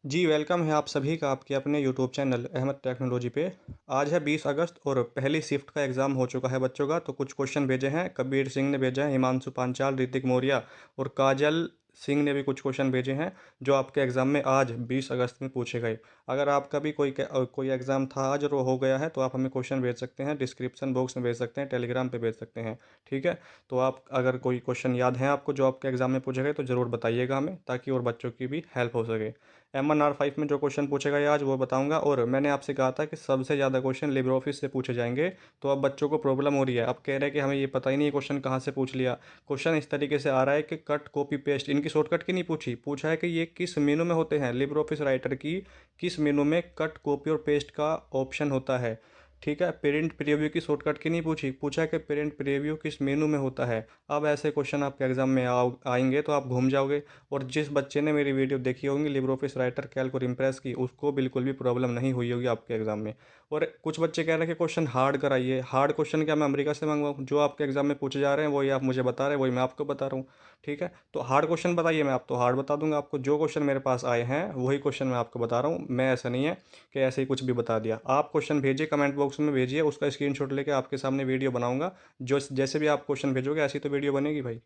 जी, welcome है आप सभी का आपके अपने यूट्यूब चैनल अहमद टेक्नोलॉजी पे। आज है 20 अगस्त और पहली शिफ्ट का एग्ज़ाम हो चुका है बच्चों का। तो कुछ क्वेश्चन भेजे हैं, कबीर सिंह ने भेजा है, हिमांशु पांचाल, ऋतिक मौर्य और काजल सिंह ने भी कुछ क्वेश्चन भेजे हैं, जो आपके एग्ज़ाम में आज 20 अगस्त में पूछे गए। अगर आपका भी कोई एग्ज़ाम था आज और वो हो गया है, तो आप हमें क्वेश्चन भेज सकते हैं, डिस्क्रिप्शन बॉक्स में भेज सकते हैं, टेलीग्राम पे भेज सकते हैं। ठीक है? तो आप अगर कोई क्वेश्चन याद हैं आपको जो आपके एग्ज़ाम में पूछे गए, तो ज़रूर बताइएगा हमें, ताकि और बच्चों की भी हेल्प हो सके। M1R5 में जो क्वेश्चन पूछे गए आज वो बताऊंगा। और मैंने आपसे कहा था कि सबसे ज़्यादा क्वेश्चन लिब्रे ऑफिस से पूछे जाएंगे। तो अब बच्चों को प्रॉब्लम हो रही है, अब कह रहे हैं कि हमें ये पता ही नहीं है क्वेश्चन कहाँ से पूछ लिया। क्वेश्चन इस तरीके से आ रहा है कि कट कॉपी पेस्ट, इनकी शॉर्टकट की नहीं पूछी, पूछा है कि ये किस मेनू में होते हैं, लिब्रे ऑफिस राइटर की किस मेनू में कट कॉपी और पेस्ट का ऑप्शन होता है। ठीक है, प्रिंट प्रीव्यू की शॉर्टकट की नहीं पूछी, पूछा है कि प्रिंट प्रीव्यू किस मेनू में होता है। अब ऐसे क्वेश्चन आपके एग्जाम में आएंगे तो आप घूम जाओगे। और जिस बच्चे ने मेरी वीडियो देखी होगी लिब्रे ऑफिस राइटर कैल्क और इम्प्रेस की, उसको बिल्कुल भी प्रॉब्लम नहीं हुई होगी आपके एग्जाम में। और कुछ बच्चे कह रहे हैं कि क्वेश्चन हार्ड कराइए। हार्ड क्वेश्चन क्या मैं अमेरिका से मंगवाऊँ? जो आपके एग्जाम में पूछे जा रहे हैं वही आप मुझे बता रहे हैं, वही मैं आपको बता रहा हूँ। ठीक है, तो हार्ड क्वेश्चन बताइए, मैं आप तो हार्ड बता दूंगा आपको। जो क्वेश्चन मेरे पास आए हैं वही क्वेश्चन मैं आपको बता रहा हूँ। मैं ऐसा नहीं है कि ऐसे ही कुछ भी बता दिया। आप क्वेश्चन भेजिए, कमेंट बॉक्स में भेजिए, उसका स्क्रीनशॉट लेके आपके सामने वीडियो बनाऊंगा। जो जैसे भी आप क्वेश्चन भेजोगे ऐसी तो वीडियो बनेगी भाई।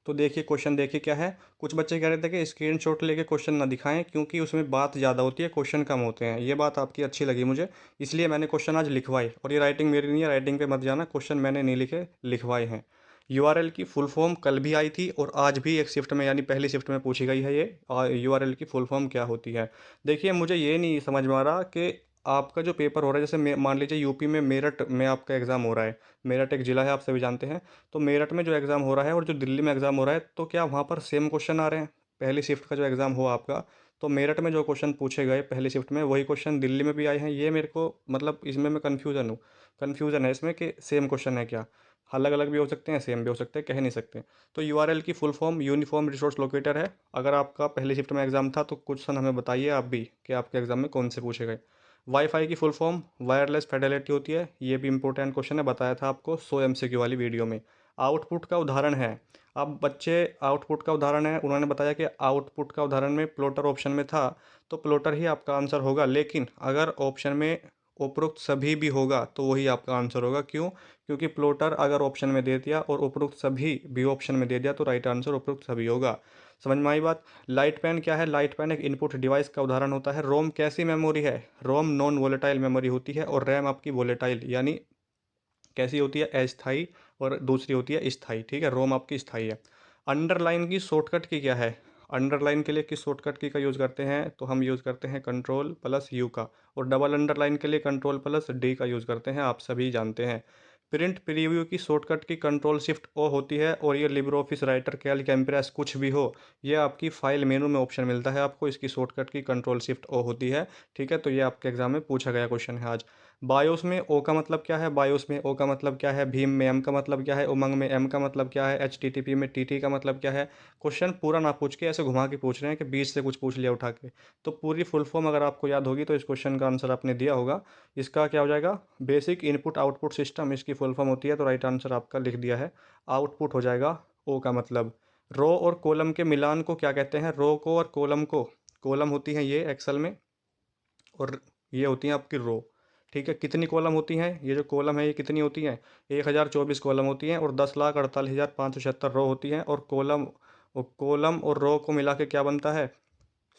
तो देखिए क्वेश्चन देखिए क्या है। कुछ बच्चे कह रहे थे कि स्क्रीनशॉट लेके क्वेश्चन ना दिखाएं क्योंकि उसमें बात ज़्यादा होती है, क्वेश्चन कम होते हैं। ये बात आपकी अच्छी लगी मुझे, इसलिए मैंने क्वेश्चन आज लिखवाए। और ये राइटिंग मेरी नहीं है, राइटिंग पे मत जाना, क्वेश्चन मैंने नहीं लिखे, लिखवाए हैं। यूआरएल की फुल फॉर्म कल भी आई थी और आज भी एक शिफ्ट में यानी पहली शिफ्ट में पूछी गई है ये। और यूआरएल की फुल फॉर्म क्या होती है? देखिए मुझे ये नहीं समझ में आ रहा कि आपका जो पेपर हो रहा है, जैसे मान लीजिए यूपी में मेरठ में आपका एग्ज़ाम हो रहा है। मेरठ एक ज़िला है, आप सभी जानते हैं। तो मेरठ में जो एग्ज़ाम हो रहा है और जो दिल्ली में एग्ज़ाम हो रहा है, तो क्या वहाँ पर सेम क्वेश्चन आ रहे हैं? पहली शिफ्ट का जो एग्ज़ाम हुआ आपका, तो मेरठ में जो क्वेश्चन पूछे गए पहली शिफ्ट में वही क्वेश्चन दिल्ली में भी आए हैं? ये मेरे को मतलब इसमें मैं कन्फ्यूज़न है इसमें कि सेम क्वेश्चन है क्या? अलग अलग भी हो सकते हैं, सेम भी हो सकते हैं, कह नहीं सकते। तो यूआरएल की full form uniform resource locator है। अगर आपका पहली शिफ्ट में एग्ज़ाम था तो क्वेश्चन हमें बताइए आप भी कि आपके एग्ज़ाम में कौन से पूछे गए। वाईफाई की फुल फॉर्म वायरलेस फिडेलिटी होती है। ये भी इंपॉर्टेंट क्वेश्चन है, बताया था आपको 100 एमसीक्यू वाली वीडियो में। आउटपुट का उदाहरण है। अब बच्चे आउटपुट का उदाहरण है, उन्होंने बताया कि आउटपुट का उदाहरण में प्लॉटर ऑप्शन में था, तो प्लॉटर ही आपका आंसर होगा। लेकिन अगर ऑप्शन में उपरोक्त सभी भी होगा तो वही आपका आंसर होगा। क्यों? क्योंकि प्लॉटर अगर ऑप्शन में दे दिया और उपरोक्त सभी भी ऑप्शन में दे दिया तो राइट आंसर उपरोक्त सभी होगा। समझ में आई बात? लाइट पेन क्या है? लाइट पेन एक इनपुट डिवाइस का उदाहरण होता है। रोम कैसी मेमोरी है? रोम नॉन वोलेटाइल मेमोरी होती है और रैम आपकी वोलेटाइल यानी कैसी होती है? अस्थाई। और दूसरी होती है स्थाई। ठीक है, रोम आपकी स्थाई है। अंडरलाइन की शॉर्टकट की क्या है? अंडरलाइन के लिए किस शॉर्टकट की का यूज़ करते हैं? तो हम यूज़ करते हैं कंट्रोल प्लस यू का। और डबल अंडरलाइन के लिए कंट्रोल प्लस डी का यूज़ करते हैं, आप सभी जानते हैं। प्रिंट प्रीव्यू की शॉर्टकट की कंट्रोल शिफ्ट ओ होती है। और ये Libre office writer Calc impress कुछ भी हो, ये आपकी फाइल मेनू में ऑप्शन मिलता है आपको, इसकी शॉर्टकट की कंट्रोल शिफ्ट ओ होती है। ठीक है, तो ये आपके एग्जाम में पूछा गया क्वेश्चन है आज। बायोस में ओ का मतलब क्या है? बायोस में ओ का मतलब क्या है? भीम में एम का मतलब क्या है? उमंग में एम का मतलब क्या है? HTTP में टीटी का मतलब क्या है? क्वेश्चन पूरा ना पूछ के ऐसे घुमा के पूछ रहे हैं कि बीच से कुछ पूछ लिया उठा के। तो पूरी फुल फॉर्म अगर आपको याद होगी तो इस क्वेश्चन का आंसर आपने दिया होगा। इसका क्या हो जाएगा? बेसिक इनपुट आउटपुट सिस्टम इसकी फुल फॉर्म होती है, तो राइट आंसर आपका लिख दिया है। आउटपुट हो जाएगा ओ का मतलब। रो और कॉलम के मिलान को क्या कहते हैं? रो को और कॉलम को, कॉलम होती है ये एक्सेल में और ये होती हैं आपकी रो। ठीक है, कितनी कॉलम होती हैं? ये जो कॉलम है ये कितनी होती हैं? 1024 कॉलम होती हैं और 10,48,576 रो होती हैं। और कॉलम और रो को मिला के क्या बनता है?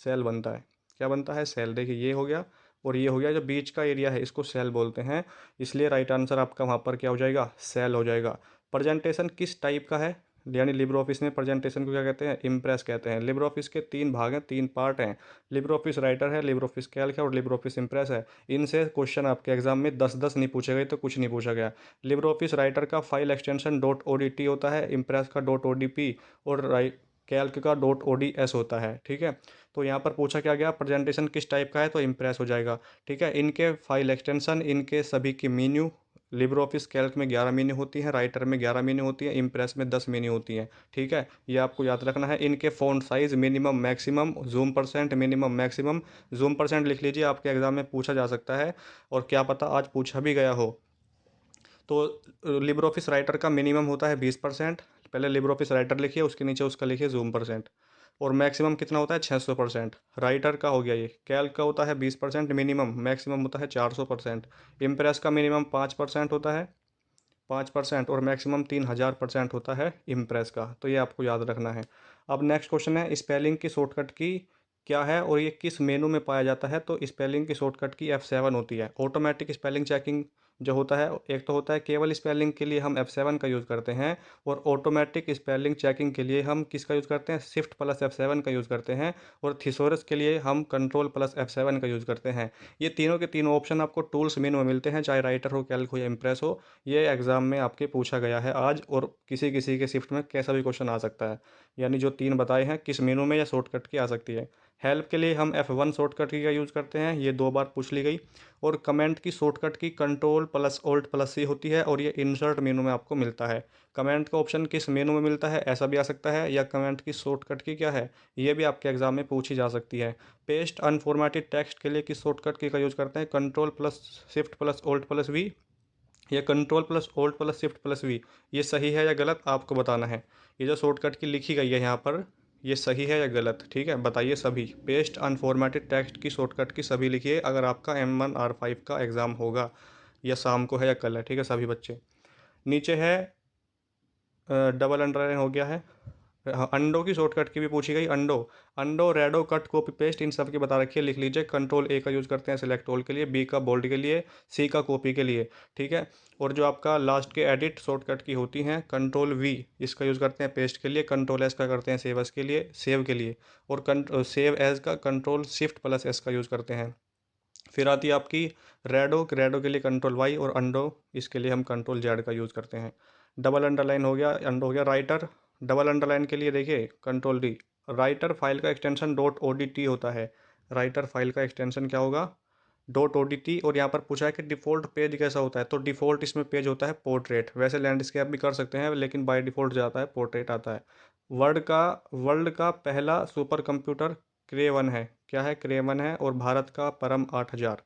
सेल बनता है। क्या बनता है? सेल। देखिए ये हो गया और ये हो गया, जो बीच का एरिया है इसको सेल बोलते हैं। इसलिए राइट आंसर आपका वहाँ पर क्या हो जाएगा? सेल हो जाएगा। प्रेजेंटेशन किस टाइप का है? यानी लिब्रे ऑफिस में प्रेजेंटेशन को क्या कहते हैं? इम्प्रेस कहते हैं। लिब्रे ऑफिस के 3 भाग हैं, 3 पार्ट हैं। लिब्रे ऑफिस राइटर है, लिब्रे ऑफिस कैल्क है और लिब्रे ऑफिस इम्प्रेस है। इनसे क्वेश्चन आपके एग्जाम में 10-10 नहीं पूछे गए तो कुछ नहीं पूछा गया। लिब्रे ऑफिस राइटर का फाइल एक्सटेंशन डॉट ODT होता है, इम्प्रेस का डॉट ODP और कैल्क का डॉट ODS होता है। ठीक है, तो यहाँ पर पूछा क्या गया? प्रेजेंटेशन किस टाइप का है, तो इम्प्रेस हो जाएगा। ठीक है, इनके फाइल एक्सटेंशन, इनके सभी की मीन्यू, लिब्रे ऑफिस कैल्क में 11 मीन्यू होती हैं, राइटर में 11 मीन्यू होती है, इम्प्रेस में 10 मीन्यू होती हैं। ठीक है, ये आपको याद रखना है। इनके font size minimum maximum, zoom percent minimum maximum. Zoom percent लिख लीजिए, आपके एग्जाम में पूछा जा सकता है और क्या पता आज पूछा भी गया हो। तो लिब्रे ऑफिस राइटर का मिनिमम होता है 20%। पहले लिब्रे ऑफिस राइटर लिखिए, उसके नीचे उसका लिखिए जूम परसेंट। और मैक्सिमम कितना होता है 600%। राइटर का हो गया ये। कैल्क का होता है 20% मिनिमम, मैक्सिमम होता है 400%। इम्प्रेस का मिनिमम 5% होता है, 5%, और मैक्सिमम 3000% होता है इम्प्रेस का। तो ये आपको याद रखना है। अब नेक्स्ट क्वेश्चन है, स्पेलिंग की शॉर्टकट की क्या है और ये किस मेनू में पाया जाता है? तो स्पेलिंग की शॉर्टकट की F7 होती है। ऑटोमेटिक स्पेलिंग चेकिंग जो होता है, एक तो होता है केवल स्पेलिंग के लिए हम F7 का यूज़ करते हैं, और ऑटोमेटिक स्पेलिंग चेकिंग के लिए हम किसका यूज़ करते हैं? शिफ्ट प्लस F7 का यूज़ करते हैं, और थिसोरस के लिए हम कंट्रोल प्लस F7 का यूज़ करते हैं। ये तीनों के तीनों ऑप्शन आपको टूल्स मेनू में मिलते हैं, चाहे राइटर हो, कैल्क हो या इम्प्रेस हो। ये एग्ज़ाम में आपके पूछा गया है आज, और किसी किसी के शिफ्ट में कैसा भी क्वेश्चन आ सकता है। यानी जो तीन बताए हैं किस मेनू में या शॉर्टकट की आ सकती है। हेल्प के लिए हम F1 शॉर्टकट की का यूज़ करते हैं, ये 2 बार पूछ ली गई। और कमेंट की शॉर्टकट की कंट्रोल प्लस ऑल्ट प्लस सी होती है, और ये इंसर्ट मेनू में आपको मिलता है। कमेंट का ऑप्शन किस मेनू में मिलता है, ऐसा भी आ सकता है, या कमेंट की शॉर्टकट की क्या है, ये भी आपके एग्जाम में पूछी जा सकती है। पेस्ट अनफॉर्मेटेड टेक्स्ट के लिए किस शॉर्टकट की का यूज़ करते हैं? Control plus shift plus alt plus V, या control plus alt plus shift plus V. ये सही है या गलत आपको बताना है। ये जो शॉर्टकट की लिखी गई है यहाँ पर, ये सही है या गलत? ठीक है, बताइए सभी। पेस्ट अनफॉर्मेटेड टेक्स्ट की शॉर्टकट की सभी लिखिए, अगर आपका M1R5 का एग्ज़ाम होगा, या शाम को है या कल है। ठीक है सभी बच्चे। नीचे है डबल अंडरलाइन हो गया है। हाँ, अंडो की शॉर्टकट की भी पूछी गई। अंडो, अंडो, रेडो, कट, कॉपी पेस्ट, इन सब की बता रखी है, लिख लीजिए। कंट्रोल A का यूज़ करते हैं सिलेक्ट ऑल के लिए, B का बोल्ड के लिए, C का कॉपी के लिए। ठीक है। और जो आपका लास्ट के एडिट शॉर्टकट की होती हैं, कंट्रोल V इसका यूज़ करते हैं पेस्ट के लिए, कंट्रोल S का करते हैं सेव एस के लिए, सेव के लिए, और सेव एज का कंट्रोल शिफ्ट प्लस S का यूज़ करते हैं। फिर आती है आपकी रेडो, रेडो के लिए कंट्रोल वाई, और अंडो इसके लिए हम कंट्रोल जेड का यूज़ करते हैं। डबल अंडरलाइन हो गया, अंडो हो गया। राइटर, डबल अंडरलाइन के लिए देखिए कंट्रोल डी। राइटर फाइल का एक्सटेंशन डॉट ODT होता है। राइटर फाइल का एक्सटेंशन क्या होगा? Dot ODT। और यहाँ पर पूछा है कि डिफ़ॉल्ट पेज कैसा होता है, तो डिफ़ॉल्ट इसमें पेज होता है पोर्ट्रेट। वैसे लैंडस्केप भी कर सकते हैं, लेकिन बाय डिफ़ॉल्ट जाता है पोर्ट्रेट आता है। वर्ल्ड का पहला सुपर कंप्यूटर क्रे 1 है। क्या है? क्रे 1 है, और भारत का परम 8000।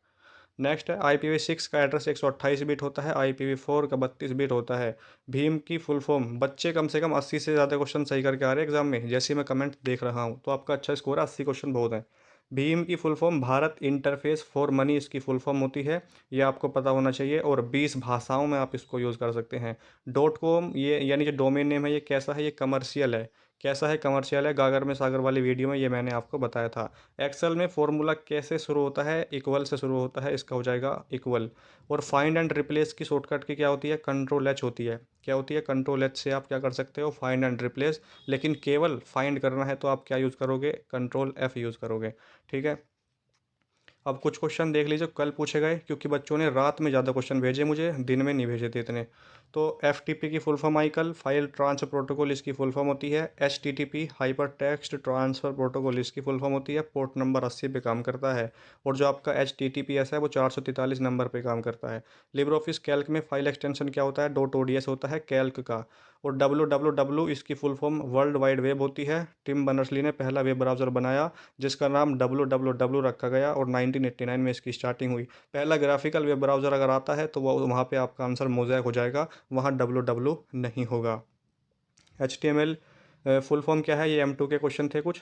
नेक्स्ट है IPv6 का एड्रेस 128 बिट होता है, IPv4 का 32 बिट होता है। भीम की फुल फॉर्म, बच्चे कम से कम 80 से ज़्यादा क्वेश्चन सही करके आ रहे हैं एग्जाम में, जैसे मैं कमेंट देख रहा हूँ, तो आपका अच्छा स्कोर है, 80 क्वेश्चन बहुत है। भीम की full form Bharat interface for money इसकी फुल फॉर्म होती है, ये आपको पता होना चाहिए, और 20 भाषाओं में आप इसको यूज़ कर सकते हैं। .com ये यानी जो डोमेन नेम है, ये कैसा है? ये कमर्शियल है। कैसा है? कमर्शियल है। गागर में सागर वाली वीडियो में ये मैंने आपको बताया था। एक्सेल में फॉर्मूला कैसे शुरू होता है? इक्वल से शुरू होता है, इसका हो जाएगा इक्वल। और फाइंड एंड रिप्लेस की शॉर्टकट की क्या होती है? कंट्रोल H होती है। क्या होती है? कंट्रोल H से आप क्या कर सकते हो? Find and replace. लेकिन केवल फाइंड करना है तो आप क्या यूज़ करोगे? कंट्रोल F यूज़ करोगे। ठीक है। अब कुछ क्वेश्चन देख लीजिए कल पूछे गए, क्योंकि बच्चों ने रात में ज़्यादा क्वेश्चन भेजे मुझे, दिन में नहीं भेजे थे इतने। तो FTP की फुल फॉर्म आईकल, फाइल ट्रांसफर प्रोटोकॉल इसकी फुल फॉर्म होती है। HTTP hyper text transfer protocol इसकी फुल फॉर्म होती है, पोर्ट नंबर 80 पे काम करता है। और जो आपका HTTPS है वो 443 नंबर पे काम करता है। लिब्रे ऑफिस कैल्क में फाइल एक्सटेंशन क्या होता है? .ods होता है कैल्क का। और www इसकी full form world wide web होती है। टिम बर्नर्स-ली ने पहला वेब ब्राउज़र बनाया, जिसका नाम www रखा गया, और 1989 में इसकी स्टार्टिंग हुई। पहला ग्राफिकल वेब ब्राउज़र अगर आता है तो वो वहाँ पे आपका आंसर मोज़ैक हो जाएगा, वहाँ www नहीं होगा। HTML फुल फॉर्म क्या है? ये M2 के क्वेश्चन थे कुछ।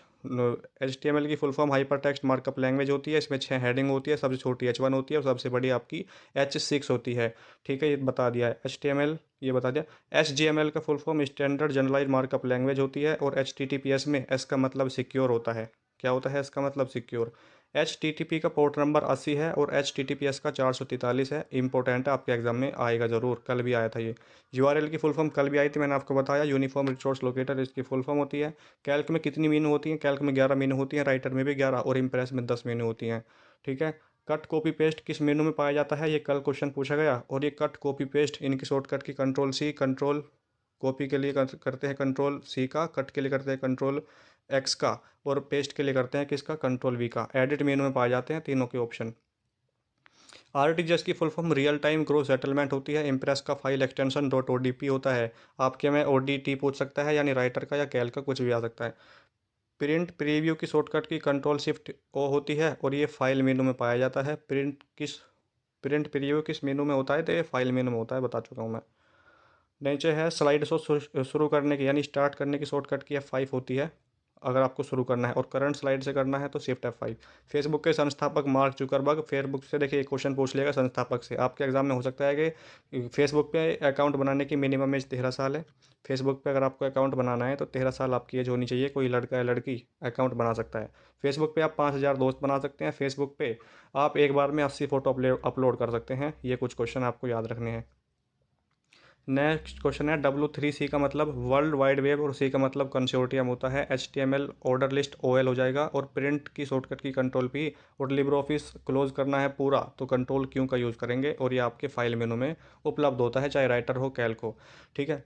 HTML की full form hyper text markup language होती है। इसमें 6 हेडिंग होती है, सबसे छोटी H1 होती है, और सबसे बड़ी आपकी H6 होती है। ठीक है, ये बता दिया है। HTML ये बता दिया। SGML का full form standard generalize markup language होती है, और HTTPS में S का मतलब सिक्योर होता है। क्या होता है इसका मतलब? सिक्योर। HTTP का पोर्ट नंबर 80 है, और HTTPS का 443 है। इंपॉर्टेंट है, आपके एग्जाम में आएगा ज़रूर, कल भी आया था ये। URL की फुल फॉर्म कल भी आई थी, मैंने आपको बताया। यूनिफॉर्म रिसोर्स लोकेटर इसकी फुल फॉर्म होती है। कैल्क में कितनी मीनू होती हैं? कैल्क में 11 मीनू होती हैं, राइटर में भी 11, और इम्प्रेस में 10 मीनू होती हैं। ठीक है। कट कॉपी पेस्ट किस मेनू में पाया जाता है? ये कल क्वेश्चन पूछा गया। और ये कट कॉपी पेस्ट इनकी शॉर्टकट की कंट्रोल C, कंट्रोल कॉपी के लिए करते हैं कंट्रोल C का, कट के लिए करते हैं कंट्रोल X का, और पेस्ट के लिए करते हैं किसका? कंट्रोल V का। एडिट मेनू में पाए जाते हैं तीनों के ऑप्शन। RTGS की full form real time growth settlement होती है। इम्प्रेस का फाइल एक्सटेंशन .odp होता है। आपके में ODT पूछ सकता है, यानी राइटर का या कैल का, कुछ भी आ सकता है। प्रिंट प्रीव्यू की शॉर्टकट की कंट्रोल शिफ्ट O होती है, और ये फाइल मेनू में पाया जाता है। प्रिंट प्रीव्यू किस मेनू में होता है? तो ये फाइल मेनू में होता है, बता चुका हूँ मैं। नीचे है स्लाइड शो शुरू करने की यानी स्टार्ट करने की शॉर्टकट की F5 होती है। अगर आपको शुरू करना है, और करंट स्लाइड से करना है तो शिफ्ट F5। फेसबुक के संस्थापक मार्क जुकरबर्ग, फेसबुक से देखिए एक क्वेश्चन पूछ लेगा संस्थापक से, आपके एग्जाम में हो सकता है कि फेसबुक पे अकाउंट बनाने की मिनिमम एज 13 साल है। फेसबुक पे अगर आपको अकाउंट बनाना है तो 13 साल आपकी एज होनी चाहिए, कोई लड़का या लड़की अकाउंट बना सकता है। फेसबुक पे आप 5,000 दोस्त बना सकते हैं। फेसबुक पे आप एक बार में 80 फोटो अपलोड कर सकते हैं। ये कुछ क्वेश्चन आपको याद रखने हैं। नेक्स्ट क्वेश्चन है W3C का मतलब वर्ल्ड वाइड वेब, और C का मतलब कंसोर्टियम होता है। HTML ऑर्डर लिस्ट OL हो जाएगा, और प्रिंट की शॉर्टकट की कंट्रोल P, और लिब्रे ऑफिस क्लोज करना है पूरा तो कंट्रोल Q का यूज़ करेंगे, और ये आपके फाइल मेनू में उपलब्ध होता है, चाहे राइटर हो कैल्क हो। ठीक है।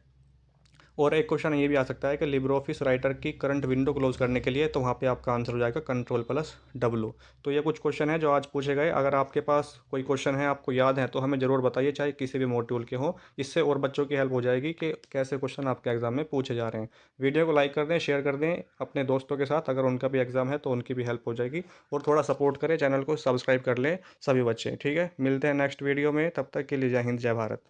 और एक क्वेश्चन ये भी आ सकता है कि लिब्रे ऑफिस राइटर की करंट विंडो क्लोज करने के लिए, तो वहाँ पे आपका आंसर हो जाएगा कंट्रोल+W। तो ये कुछ क्वेश्चन है जो आज पूछे गए। अगर आपके पास कोई क्वेश्चन है, आपको याद है, तो हमें ज़रूर बताइए, चाहे किसी भी मॉड्यूल के हो। इससे और बच्चों की हेल्प हो जाएगी कि कैसे क्वेश्चन आपके एग्जाम में पूछे जा रहे हैं। वीडियो को लाइक कर दें, शेयर कर दें अपने दोस्तों के साथ, अगर उनका भी एग्जाम है तो उनकी भी हेल्प हो जाएगी। और थोड़ा सपोर्ट करें, चैनल को सब्सक्राइब कर लें सभी बच्चे। ठीक है, मिलते हैं नेक्स्ट वीडियो में, तब तक के लिए जय हिंद, जय भारत।